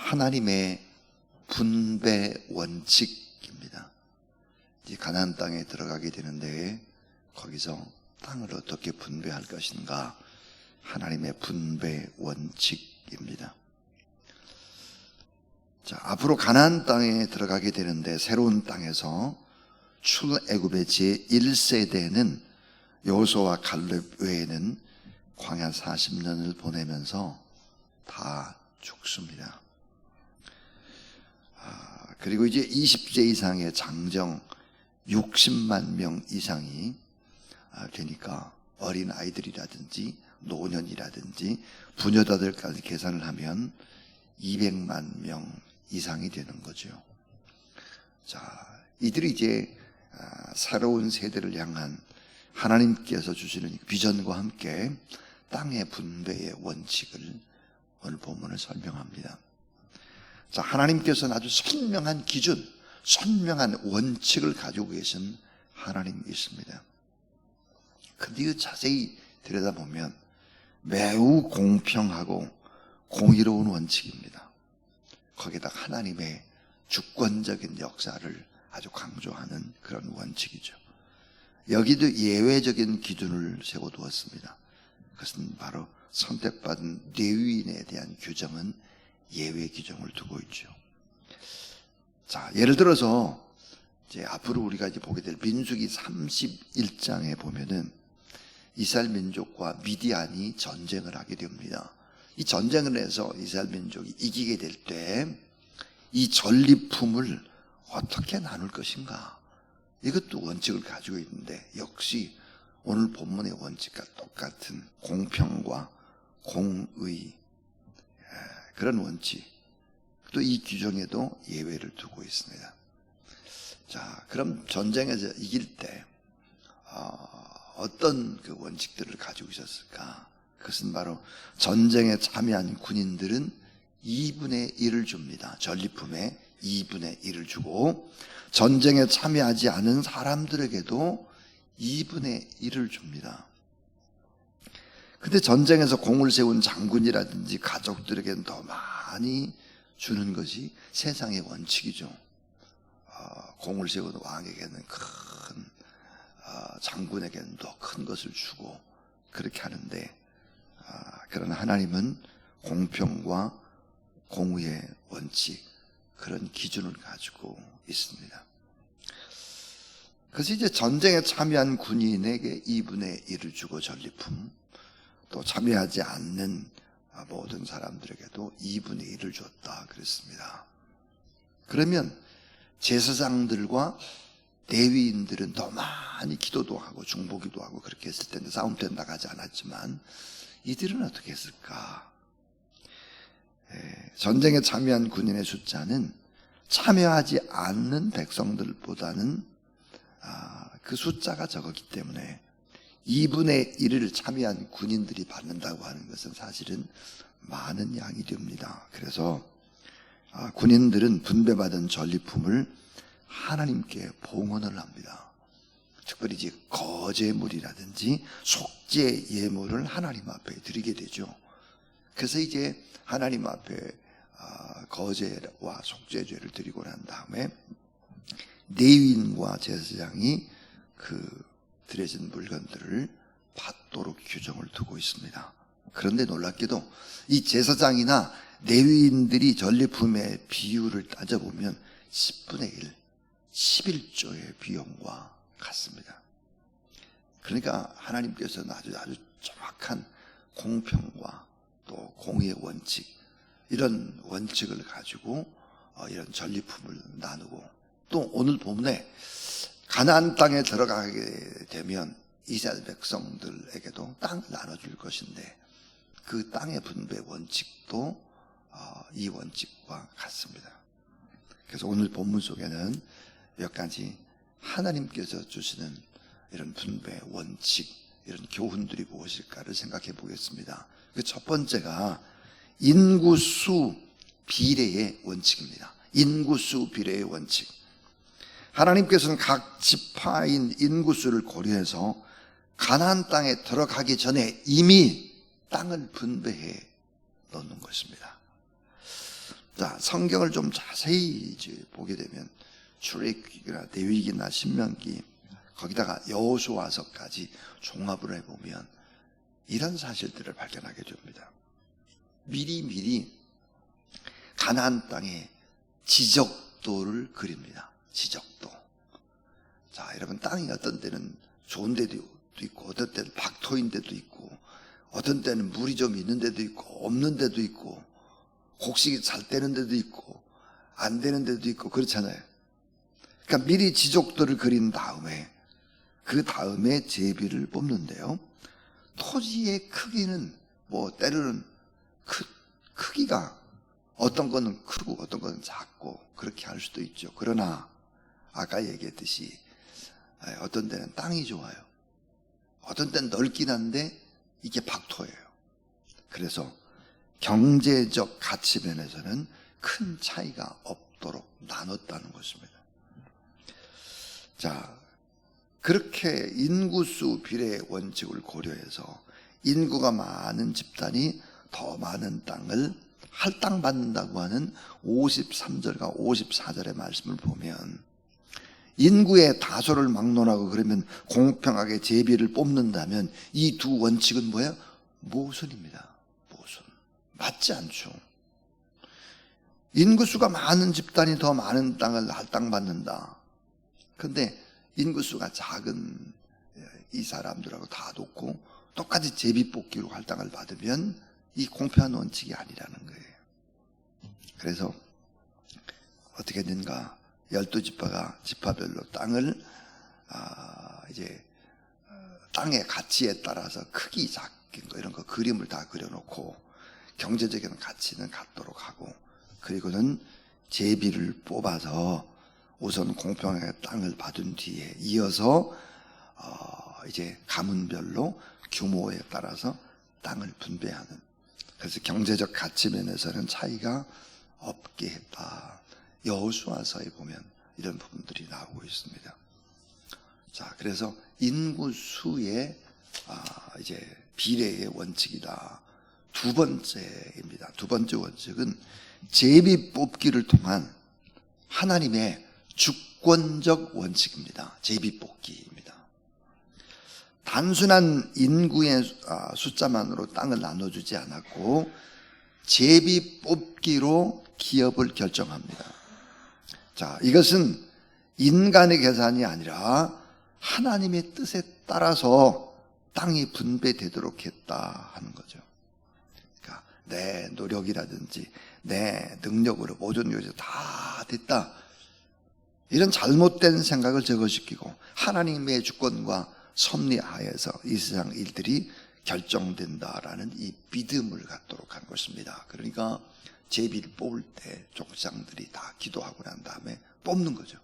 하나님의 분배 원칙입니다. 이제 가나안 땅에 들어가게 되는데 거기서 땅을 어떻게 분배할 것인가, 하나님의 분배 원칙입니다. 자, 앞으로 가나안 땅에 들어가게 되는데 새로운 땅에서 출애굽의 제1세대는 여호수아와 갈렙 외에는 광야 40년을 보내면서 다 죽습니다. 그리고 이제 20세 이상의 장정 60만 명 이상이 되니까 어린 아이들이라든지 노년이라든지 부녀자들까지 계산을 하면 200만 명 이상이 되는 거죠. 자, 이들이 이제 새로운 세대를 향한 하나님께서 주시는 비전과 함께 땅의 분배의 원칙을 오늘 본문을 설명합니다. 자, 하나님께서는 아주 선명한 기준, 선명한 원칙을 가지고 계신 하나님이 있습니다. 근데 자세히 들여다보면 매우 공평하고 공의로운 원칙입니다. 거기다 하나님의 주권적인 역사를 아주 강조하는 그런 원칙이죠. 여기도 예외적인 기준을 세워두었습니다. 그것은 바로 선택받은 레위인에 대한 규정은 예외 규정을 두고 있죠. 자, 예를 들어서 이제 앞으로 우리가 이제 보게 될 민수기 31장에 보면은 이스라엘 민족과 미디안이 전쟁을 하게 됩니다. 이 전쟁을 해서 이스라엘 민족이 이기게 될 때 이 전리품을 어떻게 나눌 것인가, 이것도 원칙을 가지고 있는데 역시 오늘 본문의 원칙과 똑같은 공평과 공의, 그런 원칙, 또 이 규정에도 예외를 두고 있습니다. 자, 그럼 전쟁에서 이길 때 어떤 그 원칙들을 가지고 있었을까? 그것은 바로 전쟁에 참여한 군인들은 2분의 1을 줍니다. 전리품의 2분의 1을 주고 전쟁에 참여하지 않은 사람들에게도 2분의 1을 줍니다. 근데 전쟁에서 공을 세운 장군이라든지 가족들에게는 더 많이 주는 것이 세상의 원칙이죠. 공을 세운 왕에게는 큰, 장군에게는 더 큰 것을 주고 그렇게 하는데, 그러나 하나님은 공평과 공의의 원칙, 그런 기준을 가지고 있습니다. 그래서 이제 전쟁에 참여한 군인에게 2분의 1을 주고 전리품, 또 참여하지 않는 모든 사람들에게도 2분의 1을 줬다 그랬습니다. 그러면 제사장들과 레위인들은 더 많이 기도도 하고 중보기도 하고 그렇게 했을 텐데 싸움터에 나가지 않았지만 이들은 어떻게 했을까? 전쟁에 참여한 군인의 숫자는 참여하지 않는 백성들보다는 그 숫자가 적었기 때문에 2분의 1을 참여한 군인들이 받는다고 하는 것은 사실은 많은 양이 됩니다. 그래서 군인들은 분배받은 전리품을 하나님께 봉헌을 합니다. 특별히 이제 거제물이라든지 속죄 예물을 하나님 앞에 드리게 되죠. 그래서 이제 하나님 앞에 거제와 속죄제를 드리고 난 다음에 레위인과 제사장이 그 드려진 물건들을 받도록 규정을 두고 있습니다. 그런데 놀랍게도 이 제사장이나 레위인들이 전리품의 비율을 따져보면 10분의 1, 11조의 비용과 같습니다. 그러니까 하나님께서는 아주 정확한 공평과 또 공의의 원칙, 이런 원칙을 가지고 이런 전리품을 나누고, 또 오늘 본문에 가나안 땅에 들어가게 되면 이스라엘 백성들에게도 땅을 나눠줄 것인데 그 땅의 분배 원칙도 이 원칙과 같습니다. 그래서 오늘 본문 속에는 몇 가지 하나님께서 주시는 이런 분배 원칙, 이런 교훈들이 무엇일까를 생각해 보겠습니다. 그 첫 번째가 인구수 비례의 원칙입니다. 인구수 비례의 원칙. 하나님께서는 각 지파인 인구수를 고려해서 가나안 땅에 들어가기 전에 이미 땅을 분배해 놓는 것입니다. 자, 성경을 좀 자세히 이제 보게 되면 출애굽기나 레위기나 신명기 거기다가 여호수아서까지 종합을 해보면 이런 사실들을 발견하게 됩니다. 미리 가나안 땅의 지적도를 그립니다. 지적도. 자, 여러분, 땅이 어떤 때는 좋은 데도 있고 어떤 때는 박토인 데도 있고 어떤 때는 물이 좀 있는 데도 있고 없는 데도 있고 곡식이 잘 되는 데도 있고 안 되는 데도 있고 그렇잖아요. 그러니까 미리 지적도를 그린 다음에 그 다음에 제비를 뽑는데요. 토지의 크기는 뭐 때로는 크기가 어떤 거는 크고 어떤 거는 작고 그렇게 할 수도 있죠. 그러나 아까 얘기했듯이 어떤 데는 땅이 좋아요. 어떤 데는 넓긴 한데 이게 박토예요. 그래서 경제적 가치 면에서는 큰 차이가 없도록 나눴다는 것입니다. 자, 그렇게 인구수 비례 원칙을 고려해서 인구가 많은 집단이 더 많은 땅을 할당받는다고 하는 53절과 54절의 말씀을 보면 인구의 다소를 막론하고 그러면 공평하게 제비를 뽑는다면 이 두 원칙은 뭐예요? 모순입니다. 모순. 맞지 않죠. 인구수가 많은 집단이 더 많은 땅을 할당받는다. 그런데 인구수가 작은 이 사람들하고 다 놓고 똑같이 제비 뽑기로 할당을 받으면 이 공평한 원칙이 아니라는 거예요. 그래서 어떻게 된가? 12지파가 지파별로 땅을 이제 땅의 가치에 따라서 크기 작은 거 이런 거 그림을 다 그려놓고 경제적인 가치는 갖도록 하고 그리고는 제비를 뽑아서 우선 공평하게 땅을 받은 뒤에 이어서 이제 가문별로 규모에 따라서 땅을 분배하는, 그래서 경제적 가치 면에서는 차이가 없게 했다. 여호수아서에 보면 이런 부분들이 나오고 있습니다. 자, 그래서 인구수의 이제 비례의 원칙이다. 두 번째입니다. 두 번째 원칙은 제비 뽑기를 통한 하나님의 주권적 원칙입니다. 제비 뽑기입니다. 단순한 인구의 숫자만으로 땅을 나눠주지 않았고 제비 뽑기로 기업을 결정합니다. 자, 이것은 인간의 계산이 아니라 하나님의 뜻에 따라서 땅이 분배되도록 했다 하는 거죠. 그러니까 내 노력이라든지 내 능력으로 모든 것이 다 됐다, 이런 잘못된 생각을 제거시키고 하나님의 주권과 섭리 하에서 이 세상 일들이 결정된다라는 이 믿음을 갖도록 한 것입니다. 그러니까 제비를 뽑을 때 족장들이 다 기도하고 난 다음에 뽑는 거죠.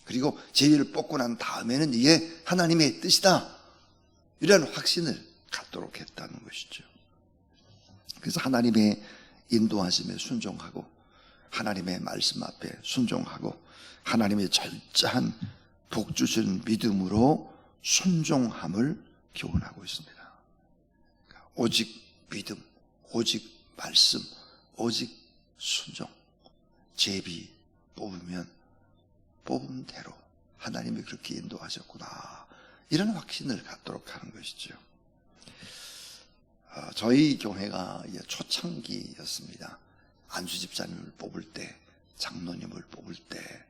그리고 제비를 뽑고 난 다음에는 이게 하나님의 뜻이다, 이런 확신을 갖도록 했다는 것이죠. 그래서 하나님의 인도하심에 순종하고 하나님의 말씀 앞에 순종하고 하나님의 절제한 복 주신 믿음으로 순종함을 교훈하고 있습니다. 오직 믿음, 오직 말씀, 오직 순종. 제비 뽑으면 뽑은 대로 하나님이 그렇게 인도하셨구나, 이런 확신을 갖도록 하는 것이죠. 저희 교회가 초창기였습니다. 안수 집사님을 뽑을 때, 장로님을 뽑을 때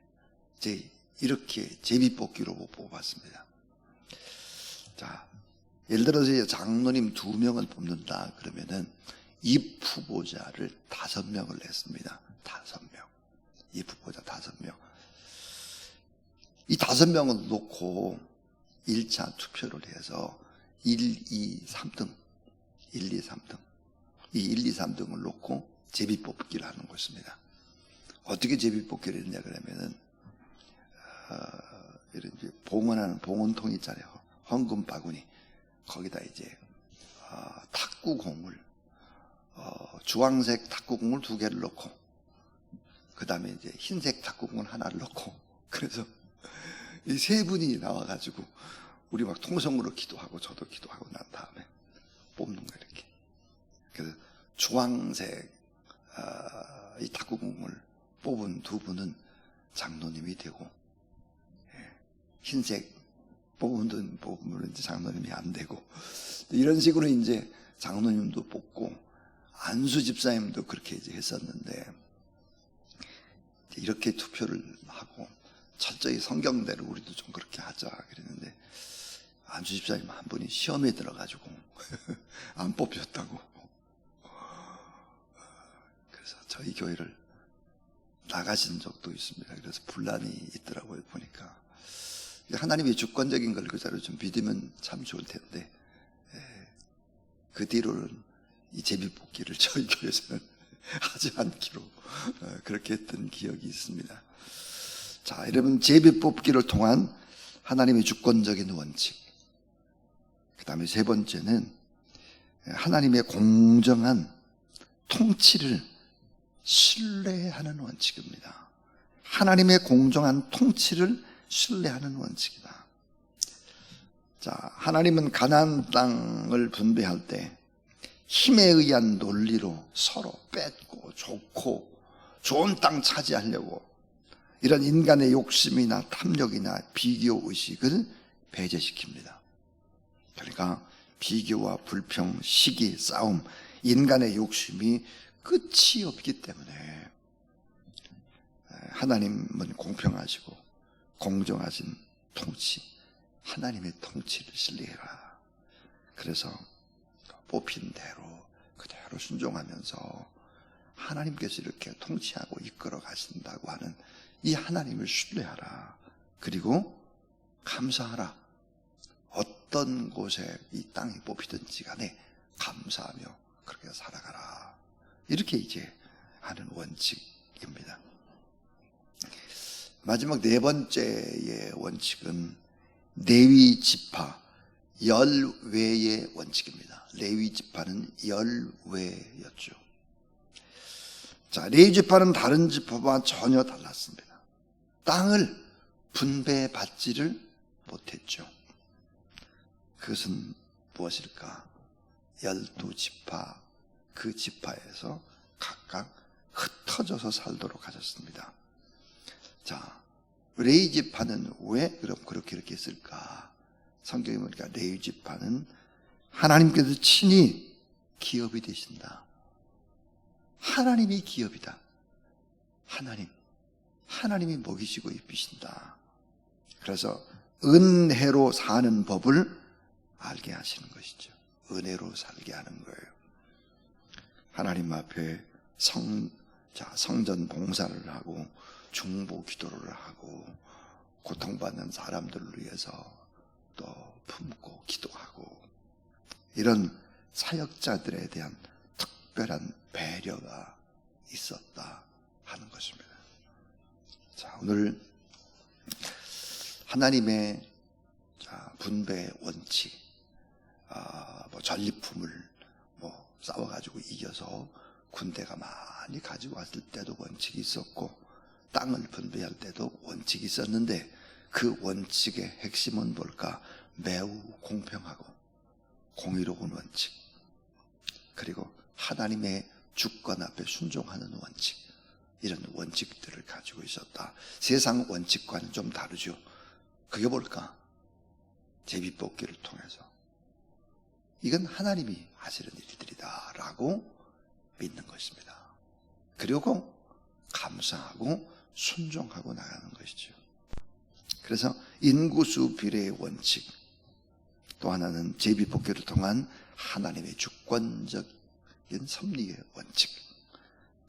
이제 이렇게 제비 뽑기로 뽑았습니다. 자, 예를 들어서 장로님 2명을 뽑는다 그러면은 입 후보자를 5명을 냈습니다. 5명. 입 후보자 5명. 이 5명을 놓고 1차 투표를 해서 1, 2, 3등. 1, 2, 3등. 이 1, 2, 3등을 놓고 제비 뽑기를 하는 것입니다. 어떻게 제비 뽑기를 했냐 그러면은 이런 이제 봉헌하는 봉헌통 있잖아요. 헌금 바구니. 거기다 이제 탁구공을 주황색 탁구공을 2개를 넣고 그 다음에 이제 흰색 탁구공을 하나를 넣고, 그래서 이 3분이 나와가지고 우리 막 통성으로 기도하고 저도 기도하고 난 다음에 뽑는 거예요. 이렇게. 그래서 주황색 이 탁구공을 뽑은 두 분은 장로님이 되고, 흰색 뽑은 분은 이제 장로님이 안 되고, 이런 식으로 이제 장로님도 뽑고 안수 집사님도 그렇게 이제 했었는데, 이렇게 투표를 하고 철저히 성경대로 우리도 좀 그렇게 하자 그랬는데, 안수 집사님 한 분이 시험에 들어가지고 안 뽑혔다고. 그래서 저희 교회를 나가신 적도 있습니다. 그래서 분란이 있더라고요, 보니까. 하나님이 주권적인 걸 그대로 좀 믿으면 참 좋을 텐데, 그 뒤로는 이 제비뽑기를 저희 교회에서는 하지 않기로 그렇게 했던 기억이 있습니다. 자, 여러분, 제비뽑기를 통한 하나님의 주권적인 원칙. 그 다음에 세 번째는 하나님의 공정한 통치를 신뢰하는 원칙입니다. 하나님의 공정한 통치를 신뢰하는 원칙이다. 자, 하나님은 가나안 땅을 분배할 때 힘에 의한 논리로 서로 뺏고 좋고 좋은 땅 차지하려고 이런 인간의 욕심이나 탐욕이나 비교 의식을 배제시킵니다. 그러니까 비교와 불평, 시기, 싸움, 인간의 욕심이 끝이 없기 때문에 하나님은 공평하시고 공정하신 통치, 하나님의 통치를 신뢰해라. 그래서 뽑힌 대로 그대로 순종하면서 하나님께서 이렇게 통치하고 이끌어 가신다고 하는 이 하나님을 신뢰하라. 그리고 감사하라. 어떤 곳에 이 땅이 뽑히든지 간에 감사하며 그렇게 살아가라. 이렇게 이제 하는 원칙입니다. 마지막 네 번째의 원칙은 레위 지파 열외의 원칙입니다. 레위 지파는 열외였죠. 자, 레위 지파는 다른 지파와 전혀 달랐습니다. 땅을 분배받지를 못했죠. 그것은 무엇일까? 12지파, 그 지파에서 각각 흩어져서 살도록 하셨습니다. 자, 레위 지파는 왜 그럼 그렇게 이렇게 했을까? 성경에 보니까 레위 지파는 하나님께서 친히 기업이 되신다. 하나님이 기업이다. 하나님이 먹이시고 입히신다. 그래서 은혜로 사는 법을 알게 하시는 것이죠. 은혜로 살게 하는 거예요. 하나님 앞에 성전 봉사를 하고 중보 기도를 하고 고통받는 사람들을 위해서 또 품고 기도하고 이런 사역자들에 대한 특별한 배려가 있었다 하는 것입니다. 자, 오늘 하나님의 분배 원칙, 전리품을 싸워가지고 이겨서 군대가 많이 가지고 왔을 때도 원칙이 있었고 땅을 분배할 때도 원칙이 있었는데 그 원칙의 핵심은 뭘까? 매우 공평하고 공의로운 원칙, 그리고 하나님의 주권 앞에 순종하는 원칙, 이런 원칙들을 가지고 있었다. 세상 원칙과는 좀 다르죠. 그게 뭘까? 제비뽑기를 통해서 이건 하나님이 하시는 일들이다 라고 믿는 것입니다. 그리고 감사하고 순종하고 나가는 것이죠. 그래서 인구수 비례의 원칙, 또 하나는 제비뽑기를 통한 하나님의 주권적인 섭리의 원칙,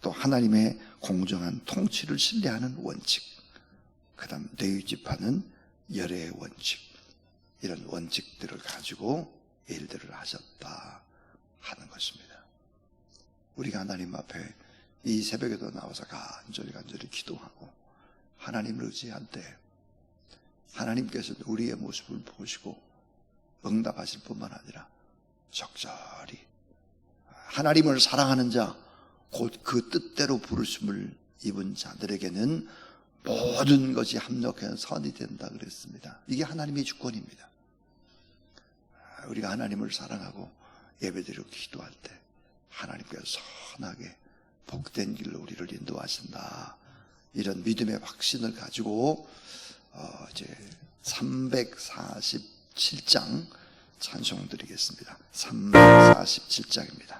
또 하나님의 공정한 통치를 신뢰하는 원칙, 그 다음 레위 지파는 열애의 원칙, 이런 원칙들을 가지고 일들을 하셨다 하는 것입니다. 우리가 하나님 앞에 이 새벽에도 나와서 간절히 기도하고 하나님을 의지할 때 하나님께서 우리의 모습을 보시고 응답하실 뿐만 아니라 적절히 하나님을 사랑하는 자, 곧 그 뜻대로 부르심을 입은 자들에게는 모든 것이 합력해서 선이 된다 그랬습니다. 이게 하나님의 주권입니다. 우리가 하나님을 사랑하고 예배드리고 기도할 때 하나님께서 선하게 복된 길로 우리를 인도하신다. 이런 믿음의 확신을 가지고 이제 347장 찬송 드리겠습니다. 347장입니다.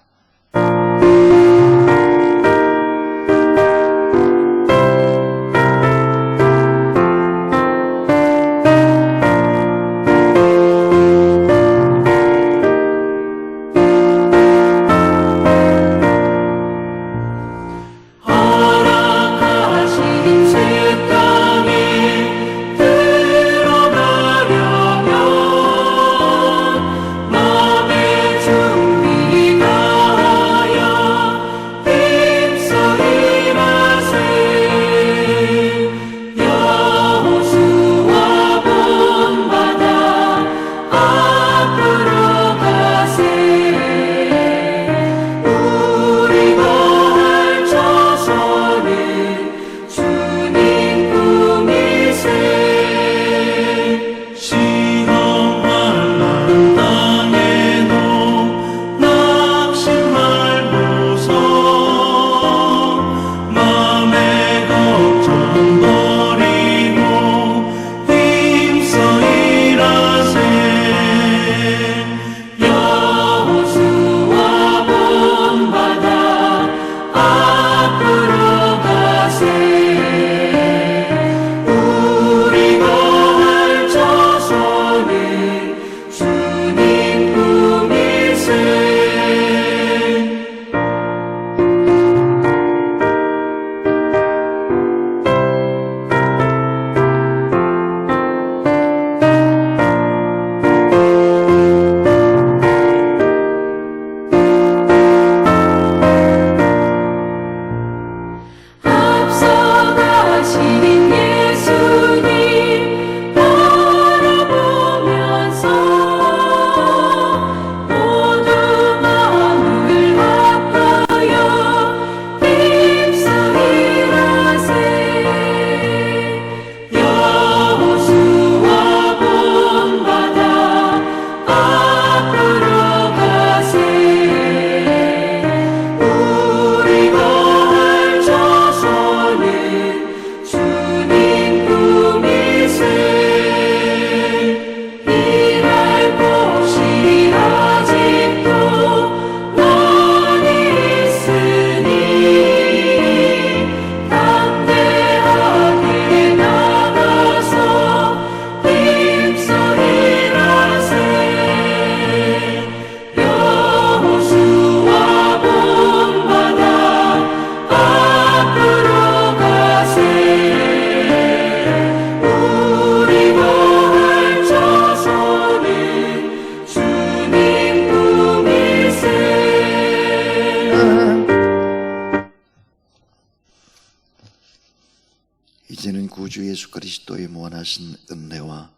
이제는 구주 예수 그리스도의 무한하신 은혜와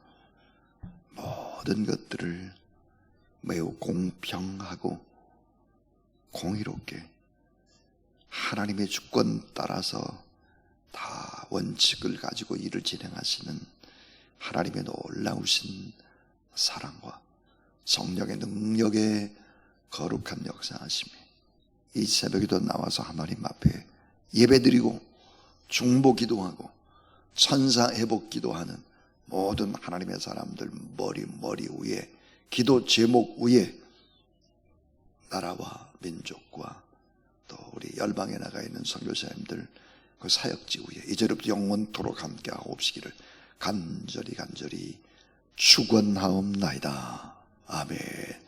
모든 것들을 매우 공평하고 공의롭게 하나님의 주권 따라서 다 원칙을 가지고 일을 진행하시는 하나님의 놀라우신 사랑과 성령의 능력의 거룩한 역사하심이 이 새벽에도 나와서 하나님 앞에 예배드리고 중보 기도하고 천사 회복 기도하는 모든 하나님의 사람들 머리 위에 기도 제목 위에 나라와 민족과 또 우리 열방에 나가 있는 선교사님들 그 사역지 위에 이제부터 영원토록 함께하고 없시기를 간절히 축원하옵나이다. 아멘.